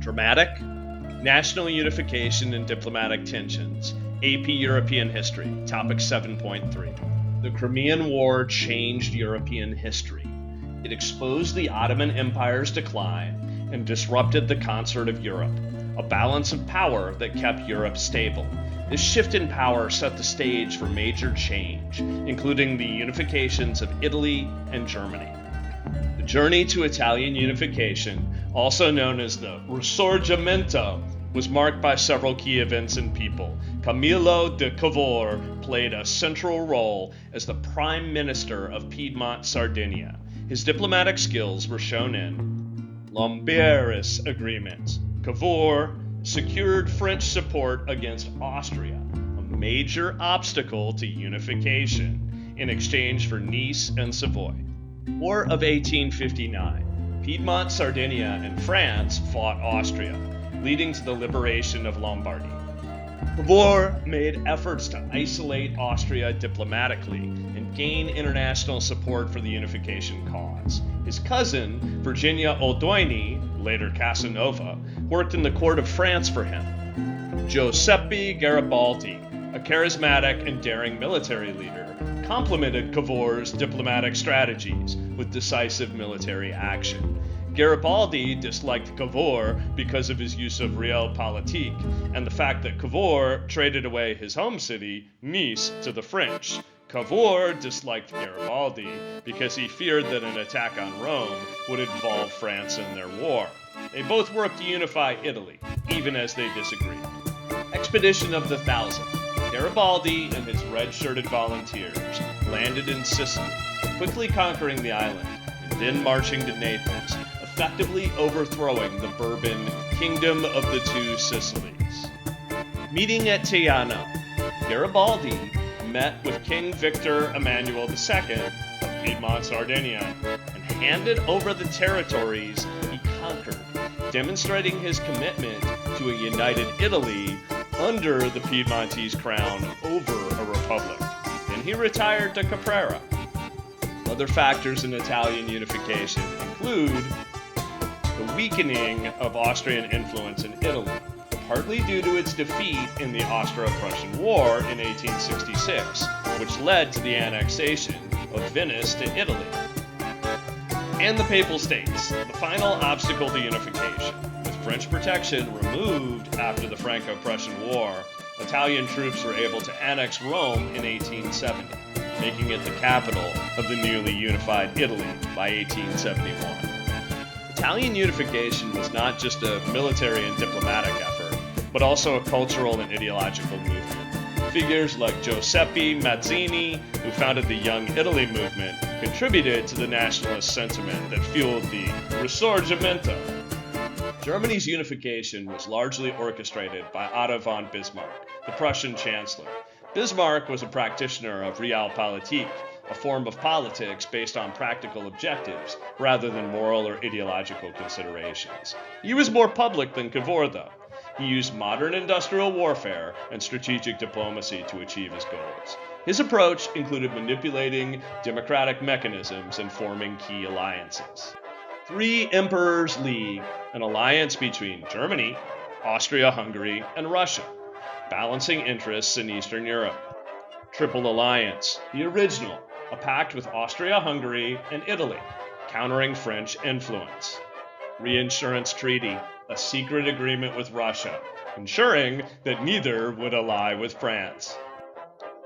Dramatic, National Unification and Diplomatic Tensions, AP European History, Topic 7.3. The Crimean War changed European history. It exposed the Ottoman Empire's decline and disrupted the concert of Europe, a balance of power that kept Europe stable. This shift in power set the stage for major change, including the unifications of Italy and Germany. The journey to Italian unification, also known as the Risorgimento, was marked by several key events and people. Camillo di Cavour played a central role as the Prime Minister of Piedmont, Sardinia. His diplomatic skills were shown in Lombard's agreement. Cavour secured French support against Austria, a major obstacle to unification, in exchange for Nice and Savoy. War of 1859. Piedmont, Sardinia, and France fought Austria, leading to the liberation of Lombardy. Cavour made efforts to isolate Austria diplomatically and gain international support for the unification cause. His cousin, Virginia Odoini, later Casanova, worked in the court of France for him. Giuseppe Garibaldi, a charismatic and daring military leader, complemented Cavour's diplomatic strategies with decisive military action. Garibaldi disliked Cavour because of his use of Realpolitik and the fact that Cavour traded away his home city, Nice, to the French. Cavour disliked Garibaldi because he feared that an attack on Rome would involve France in their war. They both worked to unify Italy, even as they disagreed. Expedition of the Thousand. Garibaldi and his red-shirted volunteers landed in Sicily, quickly conquering the island, and then marching to Naples, effectively overthrowing the Bourbon Kingdom of the Two Sicilies. Meeting at Teano, Garibaldi met with King Victor Emmanuel II of Piedmont, Sardinia, and handed over the territories he conquered, demonstrating his commitment to a united Italy under the Piedmontese crown over a republic. Then he retired to Caprera. Other factors in Italian unification include the weakening of Austrian influence in Italy, partly due to its defeat in the Austro-Prussian War in 1866, which led to the annexation of Venice to Italy. And the Papal States, the final obstacle to unification. With French protection removed after the Franco-Prussian War, Italian troops were able to annex Rome in 1870, making it the capital of the newly unified Italy by 1871. Italian unification was not just a military and diplomatic effort, but also a cultural and ideological movement. Figures like Giuseppe Mazzini, who founded the Young Italy movement, contributed to the nationalist sentiment that fueled the Risorgimento. Germany's unification was largely orchestrated by Otto von Bismarck, the Prussian chancellor. Bismarck was a practitioner of Realpolitik, a form of politics based on practical objectives rather than moral or ideological considerations. He was more public than Cavour, though. He used modern industrial warfare and strategic diplomacy to achieve his goals. His approach included manipulating democratic mechanisms and forming key alliances. Three Emperors League, an alliance between Germany, Austria-Hungary, and Russia, balancing interests in Eastern Europe. Triple Alliance, the original, a pact with Austria-Hungary and Italy, countering French influence. Reinsurance Treaty, a secret agreement with Russia, ensuring that neither would ally with France.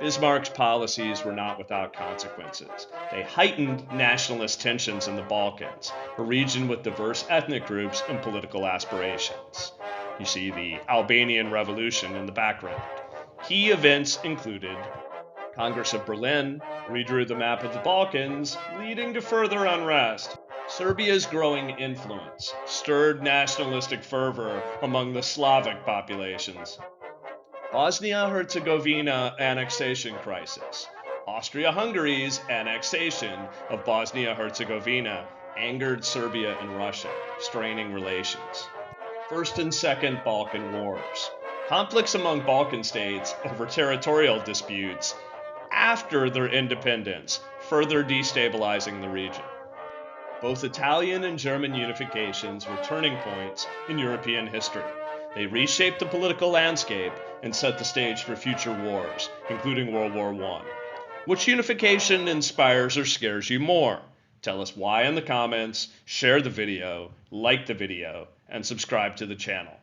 Bismarck's policies were not without consequences. They heightened nationalist tensions in the Balkans, a region with diverse ethnic groups and political aspirations. You see the Albanian Revolution in the background. Key events included Congress of Berlin redrew the map of the Balkans, leading to further unrest. Serbia's growing influence stirred nationalistic fervor among the Slavic populations. Bosnia-Herzegovina annexation crisis. Austria-Hungary's annexation of Bosnia-Herzegovina angered Serbia and Russia, straining relations. First and Second Balkan Wars. Conflicts among Balkan states over territorial disputes after their independence, further destabilizing the region. Both Italian and German unifications were turning points in European history. They reshaped the political landscape and set the stage for future wars, including World War I. Which unification inspires or scares you more? Tell us why in the comments, share the video, like the video, and subscribe to the channel.